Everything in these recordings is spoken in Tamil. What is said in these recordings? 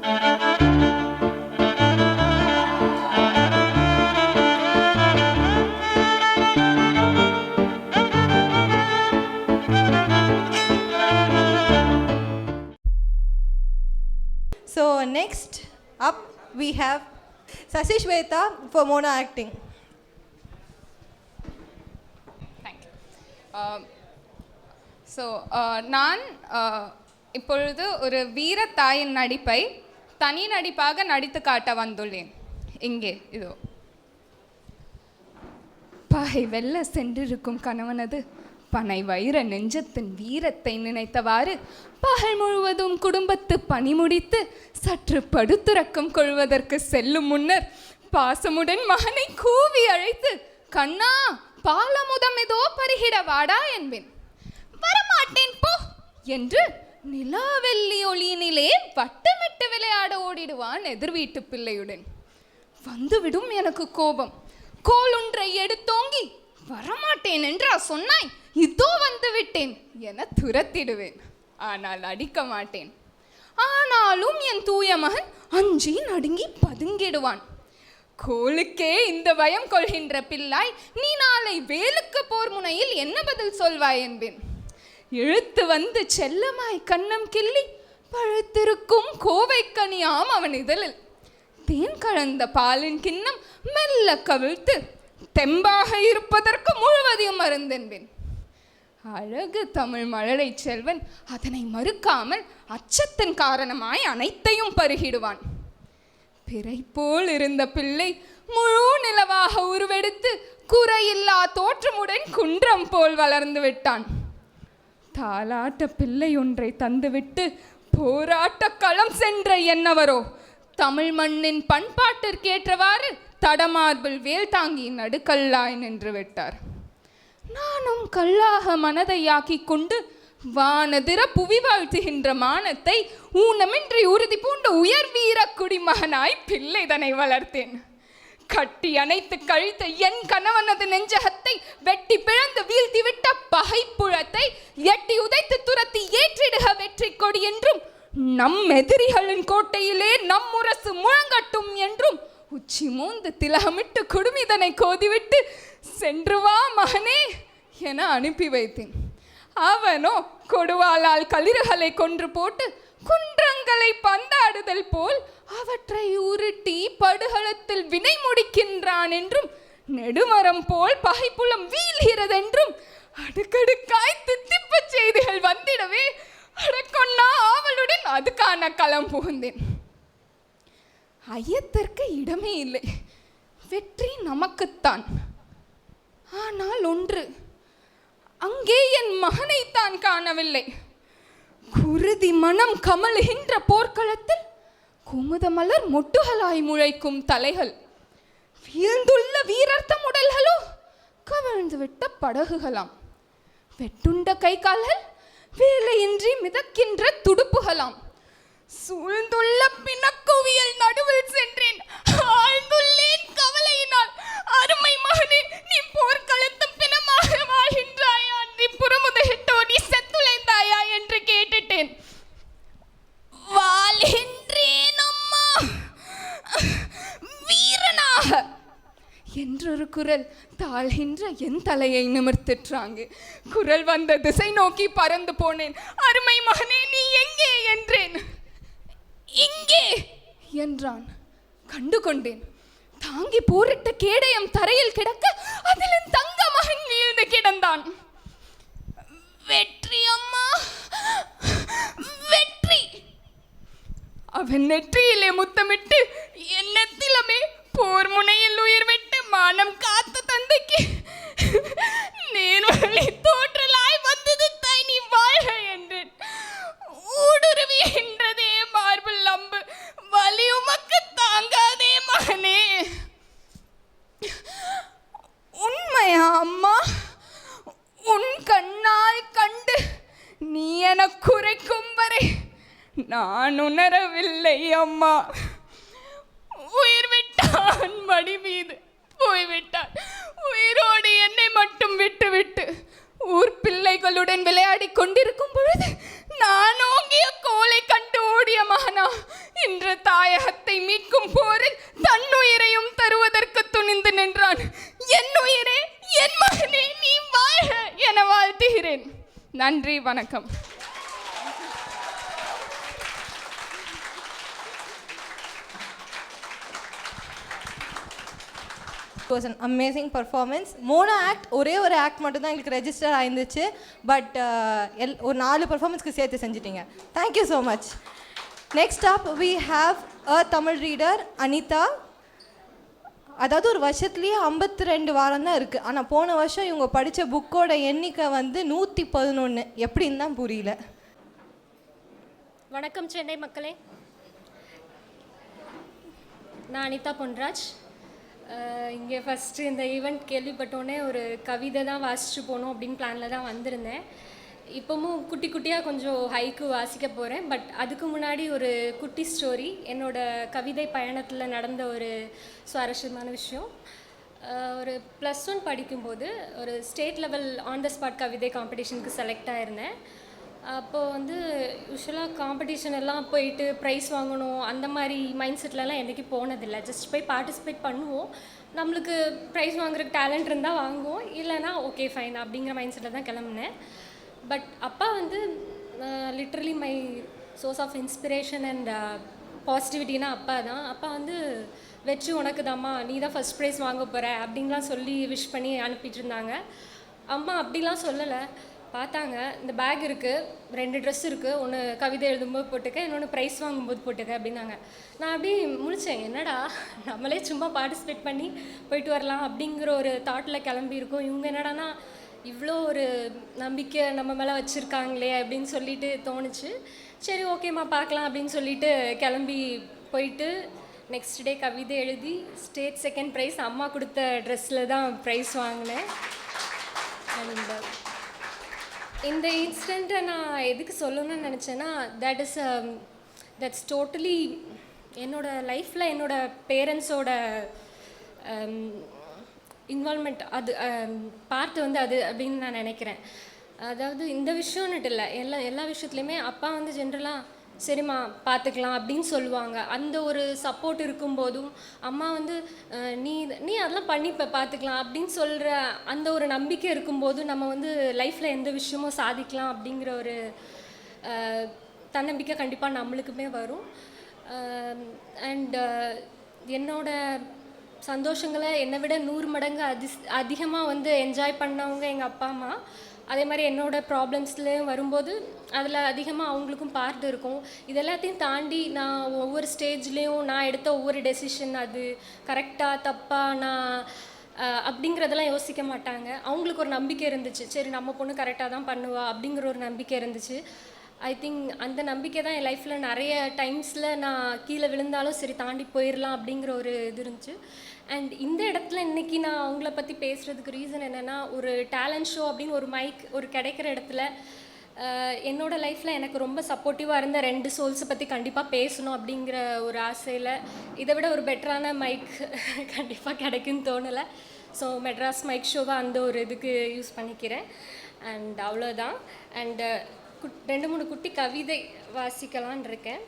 So next up we have Sashi Shweta for Mona acting. Thank you. நான் இப்பொழுது ஒரு வீரத்தாயின் நடிப்பை தனி நடிப்பாக நடித்து காட்ட வந்துள்ளேன். இங்கே இதோ. பகை வெல்ல சென்றிருக்கும் கணவனது பனை வைர நெஞ்சத்தின் வீரத்தை நினைத்தவாறு பகல் முழுவதும் குடும்பத்து பணி முடித்து சற்று படுத்துறக்கம் கொள்வதற்கு செல்லும் முன்னர் பாசமுடன் மகனை கூவி அழைத்து, கண்ணா, பாலமுதம் ஏதோ பருகிட வாடா என்பேன். வரமாட்டேன் போ என்று நிலாவெள்ளி ஒளியினிலே வட்டமிட்டு விளையாட ஓடிடுவான் எதிர் வீட்டு பிள்ளையுடன். வந்துவிடும் எனக்கு கோபம். கோலொன்றை எடுத்தோங்கி, வரமாட்டேன் என்றா சொன்னாய், இதோ வந்து விட்டேன் என துரத்திடுவேன். ஆனால் அடிக்க மாட்டேன். ஆனாலும் என் தூய மகன் அஞ்சி நடுங்கி பதுங்கிடுவான். கோலுக்கே இந்த பயம் கொள்கின்ற பிள்ளாய், நீ நாளை வேலுக்கு போர் முனையில் என்ன பதில் சொல்வாய் என்பேன். இழுத்து வந்து செல்லமாய் கண்ணம் கிள்ளி பழுத்திருக்கும் கோவைக்கனியாம் அவன் இதழில் தேன் கலந்த பாலின் கிண்ணம் மெல்ல கவிழ்த்து தெம்பாக இருப்பதற்கு முழுவதையும் மருந்தென்பேன். அழகு தமிழ் மழலை செல்வன் அதனை மறுக்காமல் அச்சத்தின் காரணமாய் அனைத்தையும் பருகிடுவான். பிறை போல் இருந்த பிள்ளை முழு நிலவாக உருவெடுத்து குறையில்லா தோற்றமுடன் குன்றம் போல் வளர்ந்து விட்டான். தாலாட்ட பிள்ளை ஒன்றை தந்துவிட்டு போராட்ட களம் சென்ற என்னவரோ தமிழ் மண்ணின் பண்பாட்டிற்கேற்றவாறு தடமார்பில் வேல் தாங்கி நடுக்கல்லாய் நின்று விட்டார். நானும் கல்லாக மனதையாக்கி கொண்டு வானதிர புவி வாழ்த்துகின்ற மானத்தை ஊனமின்றி உறுதி பூண்டு உயர் வீர குடிமகனாய் பிள்ளைதனை வளர்த்தேன். கட்டி அணைத்து கழித்த என் கணவனது நெஞ்சகத்தை வெட்டி பிளந்து வீழ்த்தி விட்ட பகைப்புழத்தை எட்டி உதைத்து துரத்தி ஏற்றிடுக வெற்றி கொடி என்றும், நம் எதிரிகளின் கோட்டையிலே நம் முரசு முழங்கட்டும் என்றும் உச்சி மூந்து திலகமிட்டு குடுமிதனை கோதிவிட்டு சென்று வா மகனே என அனுப்பி வைத்தேன். அவனோ கொடுவாளால் களிறுகளை கொன்று போட்டு குன்றங்களை பந்தாடுதல் போல் அவற்றை உருட்டி படுகளத்தில் வினை முடிக்கின்றான் என்றும், நெடுமரம் போல் பகைப்புலம் வீழ்கிறதென்றும் அடுக்கடுக்காய் தித்திப்பு செய்திகள் வந்திடவே அடக்கொன்னா ஆவலுடன் அதுக்கான களம் புகுந்தேன். ஐயத்திற்கு இடமே இல்லை. வெற்றி நமக்குத்தான். ஆனால் ஒன்று, அங்கே என் மகனைத்தான் காணவில்லை. குருதி மனம் கமலுகின்ற போர்க்களத்தில் குமுத மலர் மொட்டுகளாய் முளைக்கும் தலைகள், வீழ்ந்துள்ள வீரர்த்தம் உடல்களோ கவிழ்ந்து விட்ட படகுகளாம், வெட்டுண்ட கை கால்கள் வேலையின்றி மிதக்கின்ற துடுப்புகளாம், சூழ்ந்துள்ள பிணக்குவியல் நடுவில் சென்றேன், ஆழ்ந்துள்ளேன் கவலையினால். அருமை மகனே, நீ போர்க்களத்து பிணமாக வாழ்கின்றாயா, நீ புறமுதுகிட்டோடி செத்துளைந்தாயா என்று கேட்டுட்டேன். வாழ்கின்றேன் அம்மா, வீரனாக என்றொரு குரல் தாழ்கின்ற என் தலையை நிமிர்த்திற்றாங்க. குரல் வந்த திசை நோக்கி பறந்து போனேன். அருமை மகனே, நீ எங்கே என்றேன். இங்கே என்றான். கண்டு கொண்டேன். தாங்கி போரிட்ட கேடயம் தரையில் கிடக்க அதில் என் தங்க மகன் வீழ்ந்து கிடந்தான். வெற்றி அம்மா, வெற்றி. அவன் நெற்றியிலே முத்தமிட்டு என் நெத்திலமே போர் முனையில் உயிர் விட்டு மானம் காத்த தந்தைக்கு நேர்வழி தோற்றலாய் வந்தது தாய், நீ வாழ்க என்றேன். ஊடுருவின்றதே மார்பில் அம்பு, வலி உமக்கு தாங்காதே மகனே. உண்மையா அம்மா? உன் கண்ணால் கண்டு நீ என குறைக்கும் வரை நான் உணரவில்லை அம்மா. உயிர் விட்டான் மடி மீது போய்விட்டான். உயிரோடு என்னை மட்டும் விட்டுவிட்டு ஊர் பிள்ளைகளுடன் விளையாடி கொண்டிருக்கும் பொழுது நான் ஓங்கிய கோலை கண்டு ஓடிய மகனா இன்று தாயகத்தை மீட்கும் போரில் தன்னுயிரையும் தருவதற்கு துணிந்து நின்றான். என் உயிரே, என் மகனே, நீ வாழ்க என வாழ்த்துகிறேன். நன்றி, வணக்கம். It was an amazing performance. Mono act ஒரே ஒரு ஆக்ட் மட்டும் தான் எங்களுக்கு ரெஜிஸ்டர் ஆயிருந்துச்சு. பட் ஒரு 4 பர்ஃபார்மன்ஸ்க்கு சேர்த்து செஞ்சிட்டீங்க. Thank you so much. Next up we have a Tamil reader Anita. அதாவது ஒரு வருஷத்துலேயே 52 வாரம் தான் இருக்குது. ஆனால் போன வருஷம் இவங்க படித்த புக்கோட எண்ணிக்கை வந்து 111. எப்படின்னு தான் புரியல. வணக்கம் சென்னை மக்களே, நான் அனிதா பொன்ராஜ். இங்கே ஃபஸ்ட்டு இந்த ஈவெண்ட் கேள்விப்பட்டோன்னே ஒரு கவிதை தான் வாசித்து போகணும் அப்படின்னு பிளானில் தான் வந்திருந்தேன். இப்போவும் குட்டி குட்டியாக கொஞ்சம் ஹைக்கு வாசிக்க போகிறேன். பட் அதுக்கு முன்னாடி ஒரு குட்டி ஸ்டோரி, என்னோடய கவிதை பயணத்தில் நடந்த ஒரு சுவாரஸ்யமான விஷயம். ஒரு +1 படிக்கும்போது ஒரு state level on the spot கவிதை காம்படிஷனுக்கு செலக்ட் ஆகிருந்தேன். அப்போது வந்து யூஸ்வலாக காம்படிஷன் எல்லாம் போயிட்டு ப்ரைஸ் வாங்கணும் அந்த மாதிரி மைண்ட் செட்லலாம் என்றைக்கு போனதில்லை. ஜஸ்ட் போய் பார்ட்டிசிபேட் பண்ணுவோம், நம்மளுக்கு ப்ரைஸ் வாங்குறதுக்கு டேலண்ட் இருந்தால் வாங்குவோம், இல்லைனா ஓகே ஃபைன் அப்படிங்கிற மைண்ட் செட்டில் தான் கிளம்புனேன். பட் அப்பா வந்து literally my source of inspiration and பாசிட்டிவிட்டினா அப்பா தான். அப்பா வந்து வெற்றி உனக்கு தாம்மா, நீ தான் ஃபஸ்ட் ப்ரைஸ் வாங்க போகிற அப்படின்லாம் சொல்லி விஷ் பண்ணி அனுப்பிட்டு இருந்தாங்க. அம்மா அப்படிலாம் சொல்லலை. பார்த்தாங்க, இந்த பேக் இருக்குது, 2 ட்ரெஸ் இருக்குது, ஒன்று கவிதை எழுதும்போது போட்டுக்க, இன்னொன்று ப்ரைஸ் வாங்கும்போது போட்டுக்க அப்படின்னாங்க. நான் அப்படி முழித்தேன், என்னடா நம்மளே சும்மா பார்ட்டிசிபேட் பண்ணி போயிட்டு வரலாம் அப்படிங்கிற ஒரு தாட்டில் கிளம்பியிருக்கோம். இவங்க என்னடானா இவ்வளோ ஒரு நம்பிக்கை நம்ம மேலே வச்சுருக்காங்களே அப்படின்னு சொல்லிட்டு தோணுச்சு. சரி ஓகேம்மா பார்க்கலாம் அப்படின்னு சொல்லிட்டு கிளம்பி போயிட்டு நெக்ஸ்ட் டே கவிதை எழுதி ஸ்டேட் 2nd ப்ரைஸ் அம்மா கொடுத்த ட்ரெஸ்ஸில் தான் ப்ரைஸ் வாங்கினேன். அண்ட் இந்த இன்சிடெண்ட்டை நான் எதுக்கு சொல்லணும்னு நினச்சேன்னா, தட்ஸ் டோட்டலி என்னோடய லைஃப்பில் என்னோடய பேரண்ட்ஸோட இன்வால்மெண்ட் அது பார்ட் வந்து அது அப்படின்னு நான் நினைக்கிறேன். அதாவது இந்த விஷயம்னுட்டு இல்லை, எல்லா விஷயத்துலையுமே அப்பா வந்து ஜென்ரலாக சரிம்மா பார்த்துக்கலாம் அப்படின்னு சொல்லுவாங்க. அந்த ஒரு சப்போர்ட் இருக்கும்போதும் அம்மா வந்து நீ அதெல்லாம் பண்ணி இப்போ பார்த்துக்கலாம் அப்படின்னு சொல்கிற அந்த ஒரு நம்பிக்கை இருக்கும்போதும் நம்ம வந்து லைஃப்பில் எந்த விஷயமும் சாதிக்கலாம் அப்படிங்கிற ஒரு தன்னம்பிக்கை கண்டிப்பாக நம்மளுக்குமே வரும். அண்ட் என்னோட சந்தோஷங்களை என்னை விட 100 மடங்கு அதிகமாக வந்து என்ஜாய் பண்ணவங்க எங்கள் அப்பா அம்மா. அதே மாதிரி என்னோடய ப்ராப்ளம்ஸ்லேயும் வரும்போது அதில் அதிகமாக அவங்களுக்கும் பார்ட் இருக்கும். இதெல்லாத்தையும் தாண்டி நான் ஒவ்வொரு ஸ்டேஜ்லேயும் நான் எடுத்த ஒவ்வொரு டெசிஷன் அது கரெக்டாக தப்பாக நான் அப்படிங்கிறதெல்லாம் யோசிக்க மாட்டாங்க. அவங்களுக்கு ஒரு நம்பிக்கை இருந்துச்சு, சரி நம்ம பொண்ணு கரெக்டாக தான் பண்ணுவா அப்படிங்கிற ஒரு நம்பிக்கை இருந்துச்சு. ஐ திங்க் அந்த நம்பிக்கை தான் என் லைஃப்பில் நிறைய டைம்ஸில் நான் கீழே விழுந்தாலும் சரி தாண்டி போயிடலாம் அப்படிங்கிற ஒரு இது இருந்துச்சு. அண்ட் இந்த இடத்துல இன்றைக்கி நான் அவங்கள பற்றி பேசுகிறதுக்கு ரீசன் என்னென்னா, ஒரு டேலண்ட் ஷோ அப்படின்னு ஒரு மைக் ஒரு கிடைக்கிற இடத்துல என்னோடய லைஃப்பில் எனக்கு ரொம்ப சப்போர்ட்டிவாக இருந்த 2 சோல்ஸை பற்றி கண்டிப்பாக பேசணும் அப்படிங்கிற ஒரு ஆசையில் இதை விட ஒரு பெட்டரான மைக் கண்டிப்பாக கிடைக்குன்னு தோணலை. ஸோ மெட்ராஸ் மைக் ஷோவை அந்த ஒரு இதுக்கு யூஸ் பண்ணிக்கிறேன். அண்ட் அவ்வளோதான். அண்டு 2-3 குட்டி கவிதை வாசிக்கலான் இருக்கேன்.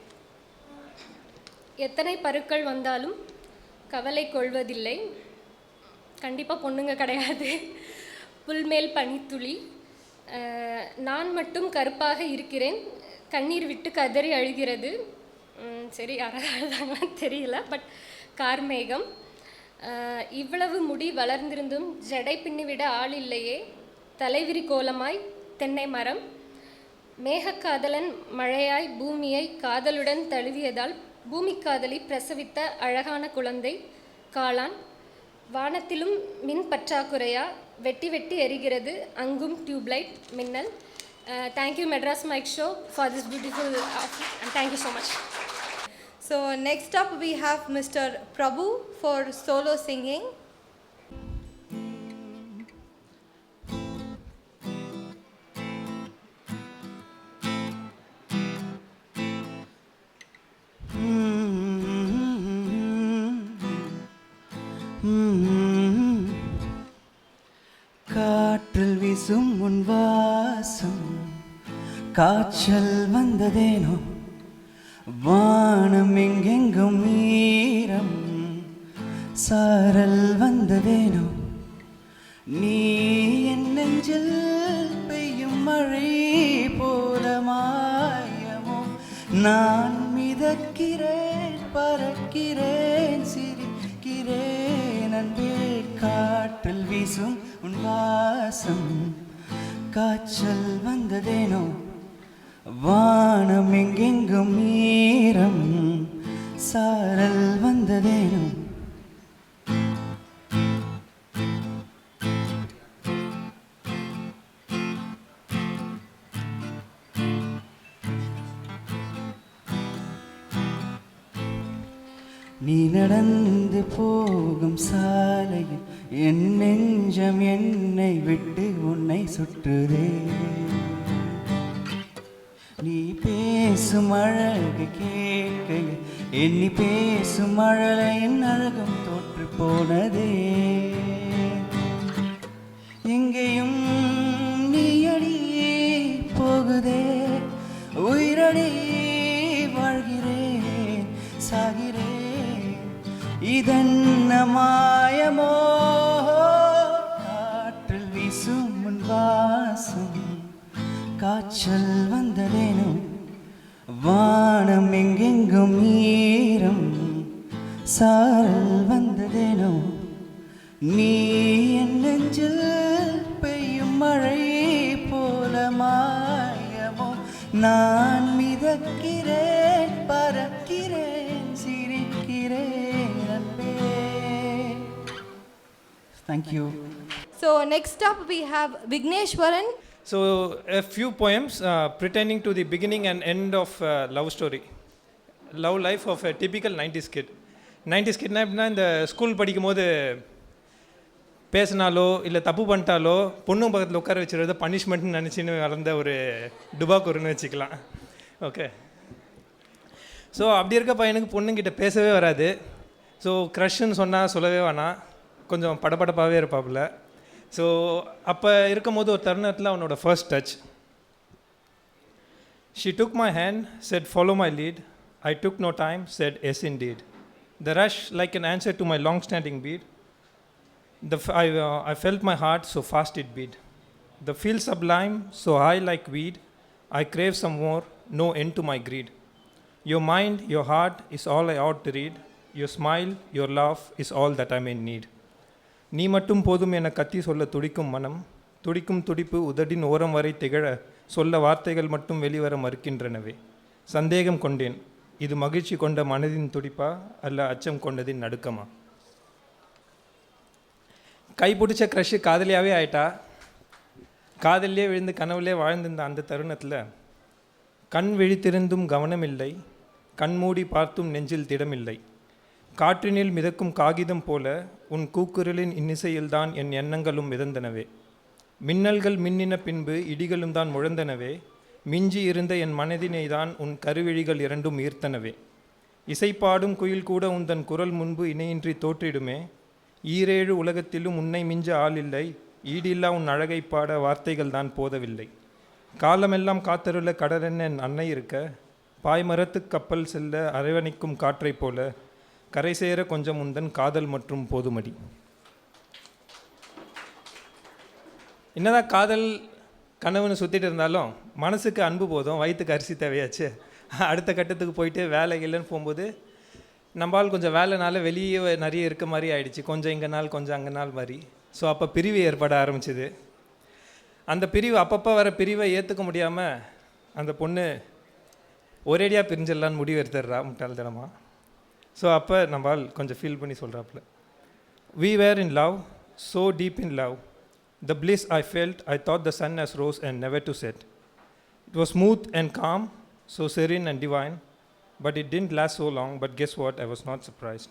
எத்தனை பருக்கள் வந்தாலும் கவலை கொள்வதில்லை, கண்டிப்பாக பொண்ணுங்க கிடையாது, புல்மேல் பனித்துளி, நான் மட்டும் கருப்பாக இருக்கிறேன், கண்ணீர் விட்டு கதறி அழுகிறது, சரி யாராவது தெரியல, பட் கார்மேகம், இவ்வளவு முடி வளர்ந்திருந்தும் ஜடை பின்னிவிட ஆள் இல்லையே, தலைவிரி கோலமாய் தென்னை மரம், மேகக்காதலன் மழையாய் பூமியை காதலுடன் தழுவியதால் பூமிக்காதலி பிரசவித்த அழகான குழந்தை காளான், வானத்திலும் மின் பற்றாக்குறையா வெட்டி வெட்டி எரிகிறது அங்கும் டியூப்லைட் மின்னல். Thank you Madras mic show for this beautiful and thank you so much. So next up we have Mr. Prabhu for solo singing. காற்றில் வீசும் உன் வாசம், காய்ச்சல் வந்ததேனோ, வானம் எங்கெங்கும் ஈரம் சாரல் வந்ததேனோ நீ என் நெஞ்சில் பெய்யும் மழை போல மாயமோ நான் மிதக்கிறேன் பறக்கிறேன் சிரிக்கிறேன் அன்பே காற்றில் வீசும் உன் வாசம் காய்ச்சல் வந்ததேனோ வானம் எங்கெங்கும் ஈரம் சாரல் வந்ததேனோ நீ நடந்து போகும் சாலையில் என் நெஞ்சம் என்னை விட்டு உன்னை சுற்றுதே நீ பேசும் அழகு கேட்கையில் எண்ணி பேசும் அழலையின் அழகும் தோற்று போனதே எங்கேயும் நீயடி போகுதே உயிரடி வாழ்கிறேன் சாகிறேன் இதென்ன மாயமோ காற்றில் வீசும் உன் வாசம் காய்ச்சல் வந்ததேனோ வானம் எங்கெங்கும் ஈரம் சாரல் வந்ததேனோ நீ என் நெஞ்சில் பெய்யும் மழை போல மாயமோ நான் மிதக்கிறேன் பறக்கிறேன் சிரிக்கிறேன் அன்பே. Thank you. So next up we have Vigneshwaran. So, a few poems pertaining to the beginning and end of love story. Love life of a typical 90s kid. 90s kidனா எப்படின்னா இந்த ஸ்கூல் படிக்கும் போது பேசினாலோ இல்லை தப்பு பண்ணிட்டாலோ பொண்ணு பக்கத்தில் உட்கார வச்சுருந்த பனிஷ்மெண்ட்னு நினச்சின்னு வளர்ந்த ஒரு டுபாக்கூருன்னு வச்சுக்கலாம். ஓகே. ஸோ அப்படி இருக்க பையனுக்கு பொண்ணுங்கிட்ட பேசவே வராது. ஸோ க்ரஷ்ன்னு சொன்னால் சொல்லவே வேணாம், கொஞ்சம் படபடப்பாகவே இருப்பாப்புல. ஸோ அப்போ இருக்கும் போது ஒரு தருணத்தில் அவனோட first touch. She took my hand, said follow my lead. I took no time, said yes indeed. The rush like an answer to my long-standing beat. I felt my heart so fast it beat. The feel sublime, so high like weed. I crave some more, no end to my greed. Your mind, your heart is all I ought to read. Your smile, your laugh is all that I may need. நீ மட்டும் போதும் என கத்தி சொல்ல துடிக்கும் மனம், துடிக்கும் துடிப்பு உதடின் ஓரம் வரை திகழ சொல்ல வார்த்தைகள் மட்டும் வெளிவர மறுக்கின்றனவே. சந்தேகம் கொண்டேன், இது மகிழ்ச்சி கொண்ட மனதின் துடிப்பா அல்ல அச்சம் கொண்டதின் நடுக்கமா. கைப்பிடிச்ச க்ரஷ்ஷு காதலியாகவே ஆயிட்டா. காதலிலே விழுந்து கனவுலே வாழ்ந்திருந்த அந்த தருணத்தில் கண் விழித்திருந்தும் கவனமில்லை, கண்மூடி பார்த்தும் நெஞ்சில் திடமில்லை. காற்றினில் மிதக்கும் காகிதம் போல உன் கூக்குரலின் இன்னிசையில்தான் என் எண்ணங்களும் மிதந்தனவே. மின்னல்கள் மின்னின பின்பு இடிகளும் தான் முழந்தனவே. மிஞ்சி இருந்த என் மனதினை தான் உன் கருவிழிகள் இரண்டும் ஈர்த்தனவே. இசைப்பாடும் குயில் கூட உந்தன் குரல் முன்பு இணையின்றி தோற்றிடுமே. ஈரேழு உலகத்திலும் உன்னை மிஞ்ச ஆளில்லை, ஈடில்லா உன் அழகை பாட வார்த்தைகள் தான் போதவில்லை. காலமெல்லாம் காத்தருள கடலென்ன என் அன்னை இருக்க, பாய்மரத்து கப்பல் செல்ல அரவணைக்கும் காற்றைப் போல கரை சேர கொஞ்சம் உந்தன் காதல் மற்றும் போதுமடி. என்னதான் காதல் கனவுன்னு சுற்றிட்டு இருந்தாலும் மனசுக்கு அன்பு போதும், வயிற்றுக்கு அரிசி தேவையாச்சு. அடுத்த கட்டத்துக்கு போயிட்டு வேலை இல்லைன்னு போகும்போது நம்மால் கொஞ்சம் வேலைனால வெளியே நிறைய இருக்க மாதிரி ஆயிடுச்சு, கொஞ்சம் இங்கே நாள் கொஞ்சம் அங்கே நாள் மாதிரி. ஸோ அப்போ பிரிவு ஏற்பட ஆரம்பிச்சிது. அந்த பிரிவு அப்பப்போ வர பிரிவை ஏற்றுக்க முடியாமல் அந்த பொண்ணு ஒரேடியாக பிரிஞ்சிடலான்னு முடிவு எடுத்துடுறா முட்டாள்தனமாக. ஸோ அப்போ நம்மால் கொஞ்சம் ஃபீல் பண்ணி சொல்கிறாப்புல. We were in love, so deep in love. The bliss I felt, I thought the sun has rose and never to set. It was smooth and calm, so serene and divine, but it didn't last so long. But guess what? I was not surprised.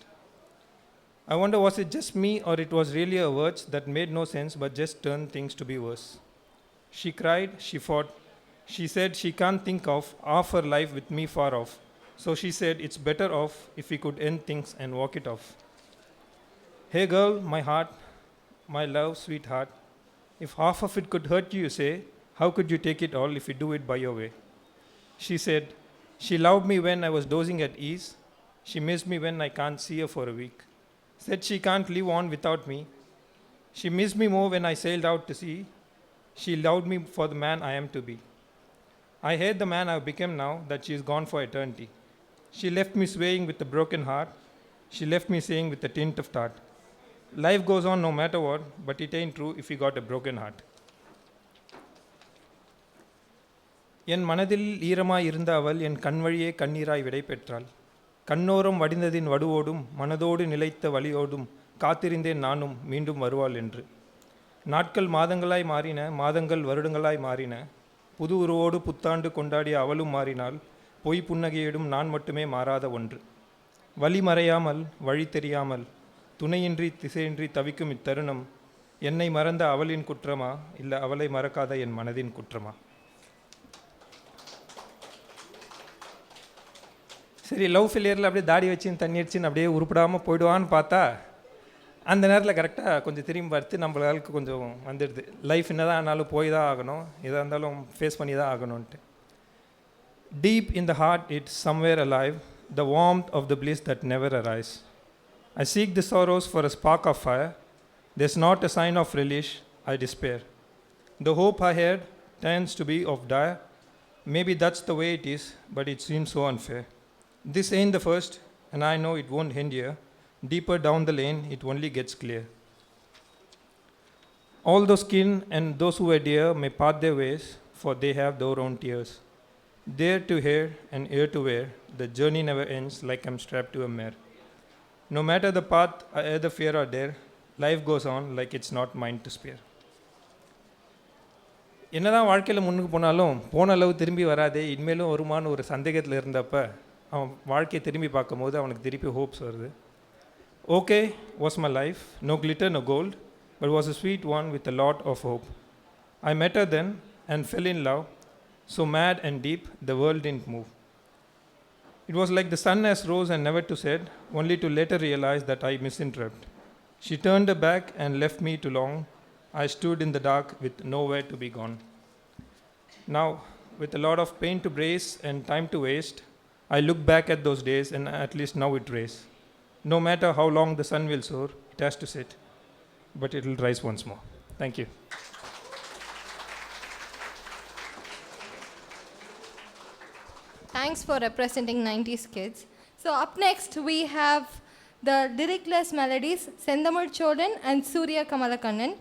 I wonder, was it just me or it was really a words that made no sense but just turned things to be worse? She cried, she fought. She said she can't think of half her life with me far off. So she said it's better off if we could end things and walk it off. Hey girl, my heart, my love, sweetheart, if half of it could hurt you, you say, how could you take it all if you do it by your way? She said, She loved me when I was dozing at ease. She missed me when I can't see her for a week. Said she can't live on without me. She missed me more when I sailed out to sea. She loved me for the man I am to be. I hate the man I've become now that she is gone for eternity. She left me swaying with a broken heart. She left me saying with a tint of tart. Life goes on no matter what, but it ain't true if you got a broken heart. என் மனதில் ஈரமாய் இருந்த அவள் என் கண்வழியே கண்ணீராய் விடை பெற்றாள். கண்ணோரம் வடிந்ததின் வடுவோடும் மனதோடு நிலைத்த வழியோடும் காத்திருந்தேன் நானும் மீண்டும் வருவாள் என்று. நாட்கள் மாதங்களாய் மாறின, மாதங்கள் வருடங்களாய் மாறின. புது உருவோடு புத்தாண்டு கொண்டாடிய அவளும் மாறினாள். பொய் புன்னகையிடும் நான் மட்டுமே மாறாத ஒன்று. வழி மறையாமல் வழி தெரியாமல் துணையின்றி திசையின்றி தவிக்கும் இத்தருணம் என்னை மறந்த அவளின் குற்றமா இல்லை அவளை மறக்காத என் மனதின் குற்றமா? சரி, லவ் ஃபெயிலியரில் அப்படியே தாடி வச்சுன்னு தண்ணி அடிச்சுன்னு அப்படியே உருப்படாமல் போயிடுவான்னு பார்த்தா அந்த நேரத்தில் கரெக்டாக கொஞ்சம் திரும்பி பார்த்து நம்மளுக்கு கொஞ்சம் வந்துடுது. லைஃப் என்ன தான் ஆனாலும் போய் தான் ஆகணும், எதாக இருந்தாலும் ஃபேஸ் பண்ணி தான் ஆகணும்ன்ட்டு. Deep in the heart it's somewhere alive, the warmth of the bliss that never arrives. I seek the sorrows for a spark of fire. There's not a sign of relish, I despair. The hope I had tends to be of dire. Maybe that's the way it is, but it seems so unfair. This ain't the first, and I know it won't end here. Deeper down the lane, it only gets clear. All those kin and those who are dear may part their ways, for they have their own tears. There to hear and ear to wear, the journey never ends like I'm strapped to a mare. No matter the path I either fear or dare, life goes on like it's not mine to spare. என்னதான் வாழ்க்கையில் முன்னுக்கு போனாலும் போன அளவு திரும்பி வராதே, இனிமேலும் வருமானு ஒரு சந்தேகத்தில் இருந்தப்ப அவன் வாழ்க்கையை திரும்பி பார்க்கும்போது அவனுக்கு திருப்பி ஹோப்ஸ் வருது. Okay was my life, no glitter no gold, but was a sweet one with a lot of hope. I met her then and fell in love, so mad and deep the world didn't move. It was like the sun has rose and never to set, only to later realize that I misinterpreted. She turned her back and left me too long. I stood in the dark with nowhere to be gone. Now, with a lot of pain to brace and time to waste, I look back at those days and at least now it rays. No matter how long the sun will soar, it has to set, but it will rise once more. Thank you. Thanks for representing 90s kids. So up next we have the lyricless melodies Sendamul Cholan and Surya Kamalakannan.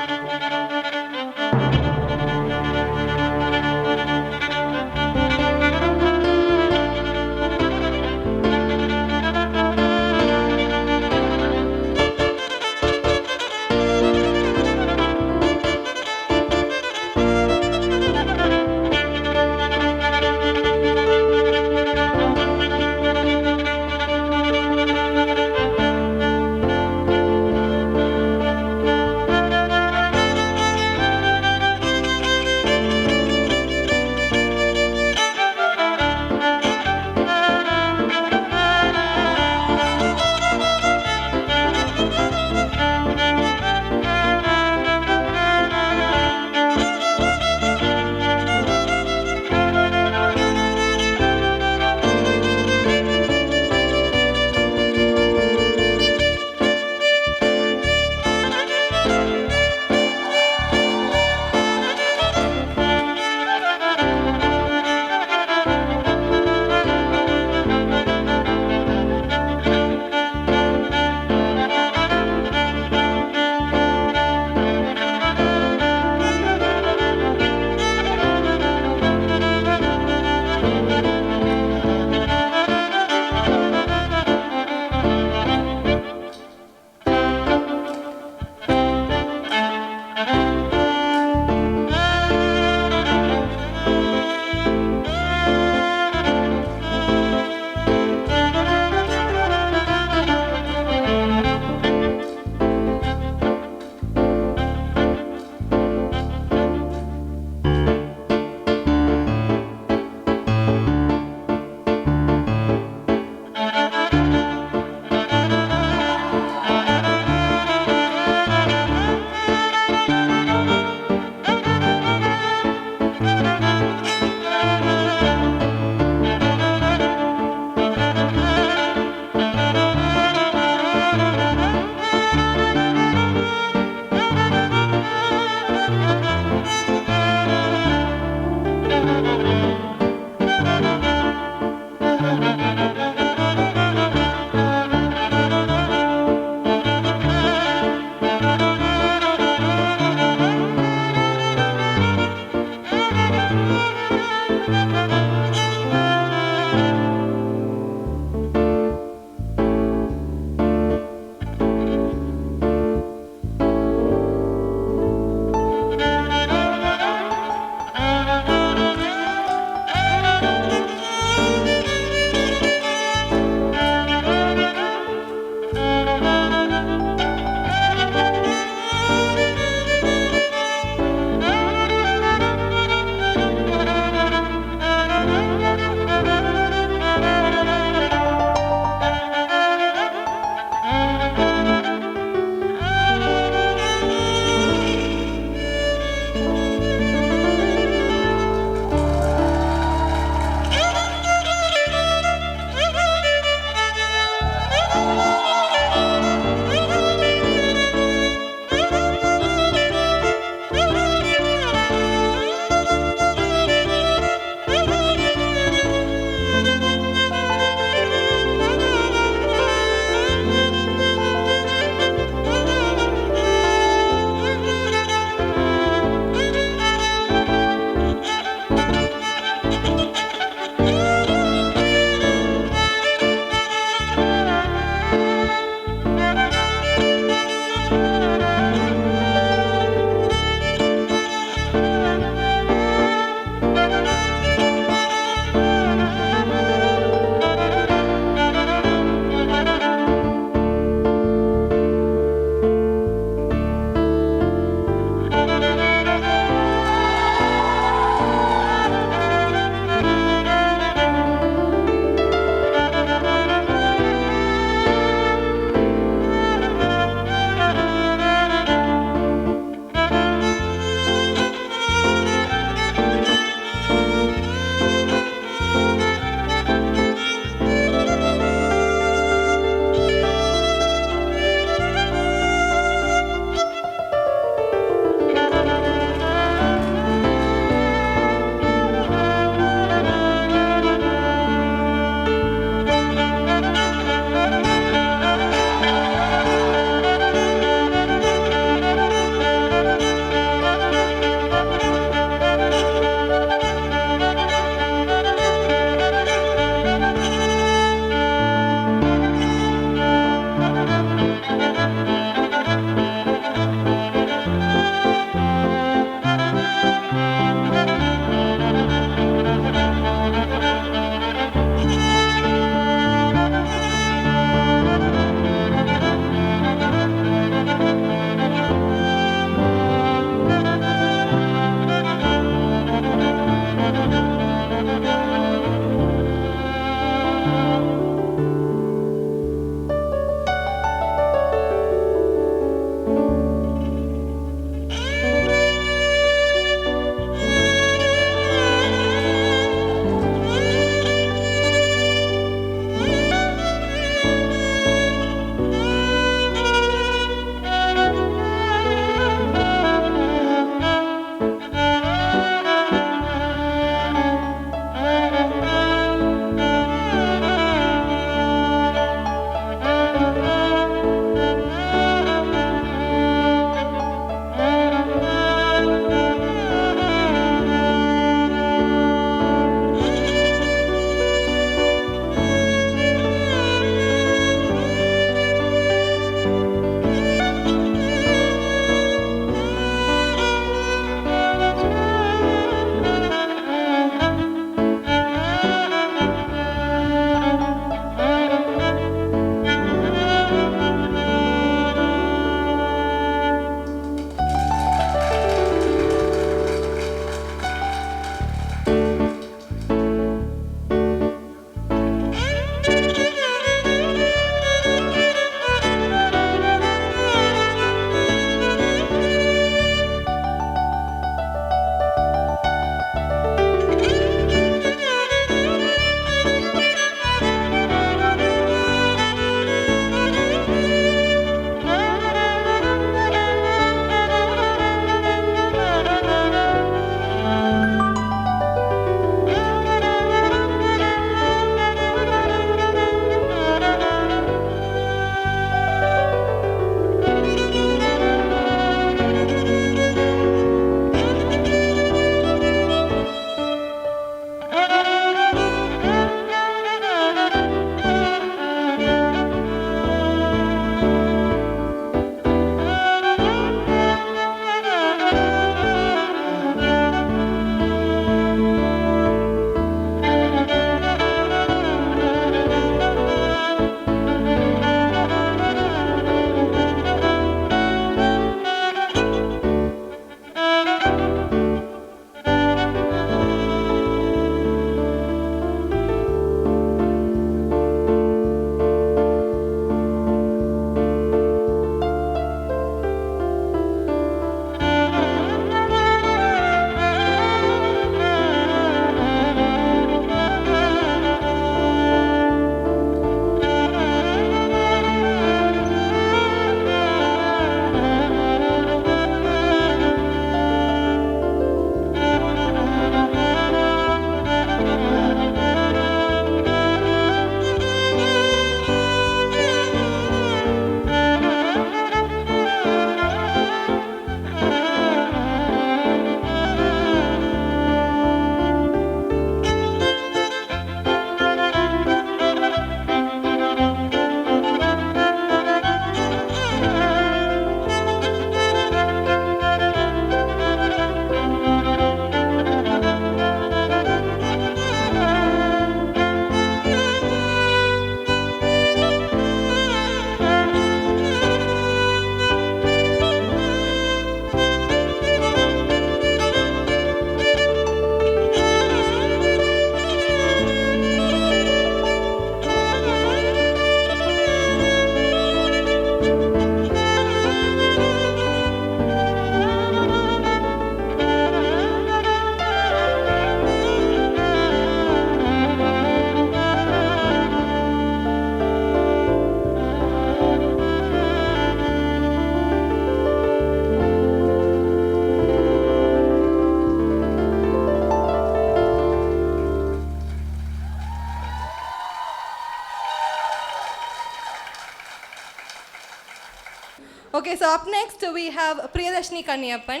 Okay, so up next we have Priyadarshini Kaniyappan.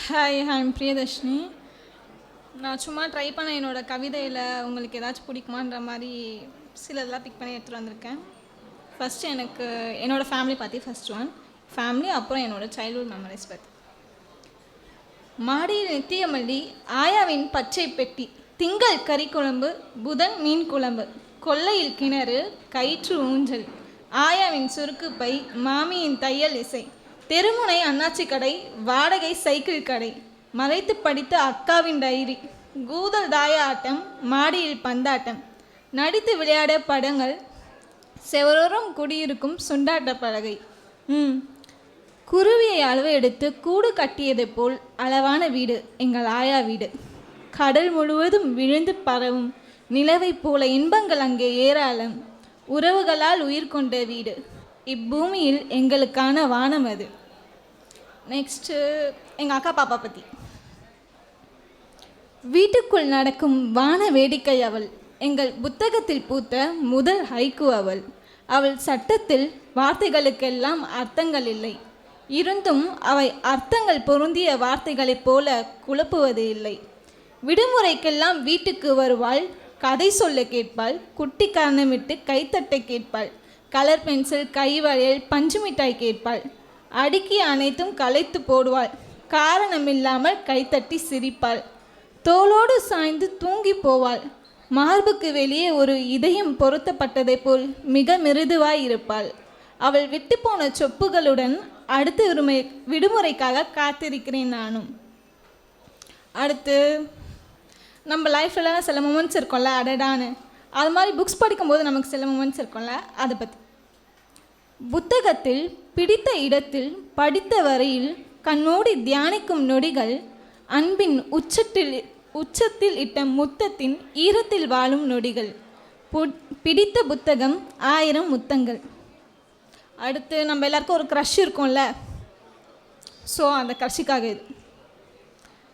Hi I'm Priyadarshini. நான் சும்மா ட்ரை பண்ண என்னோடய கவிதையில் உங்களுக்கு ஏதாச்சும் பிடிக்குமான்ற மாதிரி சிலதெல்லாம் பிக் பண்ணி எடுத்துகிட்டு வந்திருக்கேன். ஃபஸ்ட்டு எனக்கு என்னோடய ஃபேமிலி பற்றி ஃபஸ்ட் ஒன் ஃபேமிலி, அப்புறம் என்னோடய சைல்ட்ஹுட் மெமரிஸ் பற்றி. மாடியில் நித்திய மல்லி, ஆயாவின் பச்சை பெட்டி, திங்கள் கறி குழம்பு, புதன் மீன் குழம்பு, கொல்லையில் கிணறு, கயிற்று ஊஞ்சல், ஆயாவின் சுருக்கு பை, மாமியின் தையல் இசை, தெருமுனை அண்ணாச்சி கடை, வாடகை சைக்கிள் கடை, மறைத்து படித்த அக்காவின் டைரி, கூதல் தாய ஆட்டம், மாடியில் பந்தாட்டம், நடித்து விளையாட படங்கள், செவரோரம் குடியிருக்கும் சுண்டாட்ட பலகை. குருவியை அளவு எடுத்து கூடு கட்டியதை போல் அளவான வீடு எங்கள் ஆயா வீடு. கடல் முழுவதும் விழுந்து பரவும் நிலவைப் போல இன்பங்கள் அங்கே ஏராளம். உறவுகளால் உயிர் கொண்ட வீடு, இப்பூமியில் எங்களுக்கான வானம் அது. நெக்ஸ்ட்டு எங்கள் அக்கா பாப்பா பற்றி. வீட்டுக்குள் நடக்கும் வான வேடிக்கை அவள், எங்கள் புத்தகத்தில் பூத்த முதல் ஹைக்கு அவள். அவள் சட்டத்தில் வார்த்தைகளுக்கெல்லாம் அர்த்தங்கள் இல்லை, இருந்தும் அவை அர்த்தங்கள் பொருந்திய வார்த்தைகளைப் போல குழப்புவது இல்லை. விடுமுறைக்கெல்லாம் வீட்டுக்கு வருவாள், கதை சொல்ல கேட்பாள், குட்டி காரணமிட்டு கைத்தட்டை கேட்பாள், கலர் பென்சில், கைவளையல், பஞ்சு மிட்டாய் கேட்பாள், அடுக்கி அனைத்தும் களைத்து போடுவாள், காரணமில்லாமல் கைத்தட்டி சிரிப்பாள், தோளோடு சாய்ந்து தூங்கி போவாள், மார்புக்கு வெளியே ஒரு இதயம் பொருத்தப்பட்டதை போல் மிக மிருதுவாய் இருப்பாள். அவள் விட்டு போன சொப்புகளுடன் அடுத்த விடுமுறைக்காக காத்திருக்கிறேன் நானும். அடுத்து நம்ம லைஃப்லலாம் சில மூமெண்ட்ஸ் இருக்கும்ல அடடான்னு, அது மாதிரி புக்ஸ் படிக்கும்போது நமக்கு சில மூமெண்ட்ஸ் இருக்கும்ல, அதை பற்றி. புத்தகத்தில் பிடித்த இடத்தில் படித்த வரையில் கண்ணோடி தியானிக்கும் நொடிகள், அன்பின் உச்சத்தில் இட்ட முத்தத்தின் ஈரத்தில் வாழும் நொடிகள், பிடித்த புத்தகம் 1000 முத்தங்கள். அடுத்து நம்ம எல்லாருக்கும் ஒரு க்ரஷ் இருக்கும்ல, ஸோ அந்த க்ரஷுக்காக இது.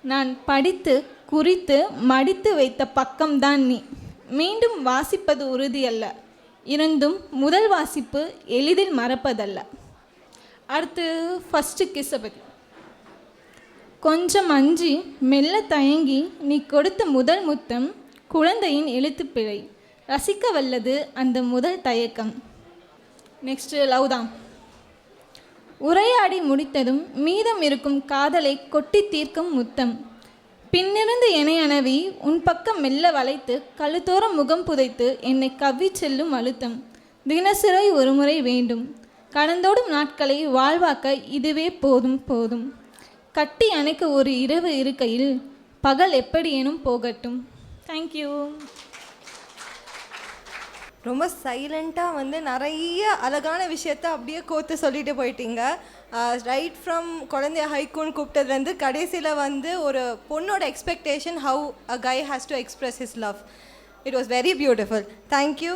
நான் படித்து குறித்து மடித்து வைத்த பக்கம்தான் நீ, மீண்டும் வாசிப்பது உறுதியல்ல, இருந்தும் முதல் வாசிப்பு எளிதில் மறப்பதல்ல. அடுத்து ஃபஸ்ட்டு கிஸ்ஸை பற்றி. கொஞ்சம் அஞ்சி மெல்ல தயங்கி நீ கொடுத்த முதல் முத்தம், குழந்தையின் எழுத்துப்பிழை, ரசிக்க வல்லது அந்த முதல் தயக்கம். நெக்ஸ்ட்டு லவ் தான். உரையாடி முடித்ததும் மீதம் இருக்கும் காதலை கொட்டி தீர்க்கும் முத்தம், பின்னிருந்து என்னை அணவி உன் பக்கம் மெல்ல வளைத்து கழுத்தோரம் முகம் புதைத்து என்னை கவ்வி செல்லும் அழுத்தம், தினசிறை ஒரு முறை வேண்டும், கடந்தோடும் நாட்களை வாழ்வாக்க இதுவே போதும் போதும், கட்டி அணைக்க ஒரு இரவு இருக்கையில் பகல் எப்படியேனும் போகட்டும். தேங்க்யூ. ரொம்ப சைலண்ட்டாக வந்து நிறைய அழகான விஷயத்த அப்படியே கோர்த்து சொல்லிட்டு போயிட்டீங்க. ரைட் ஃப்ரம் குழந்தைய ஹைக்கூன்னு கூப்பிட்டதுலேருந்து கடைசியில் வந்து ஒரு பொண்ணோட expectation, how a guy has to express his love. It was very beautiful. Thank you.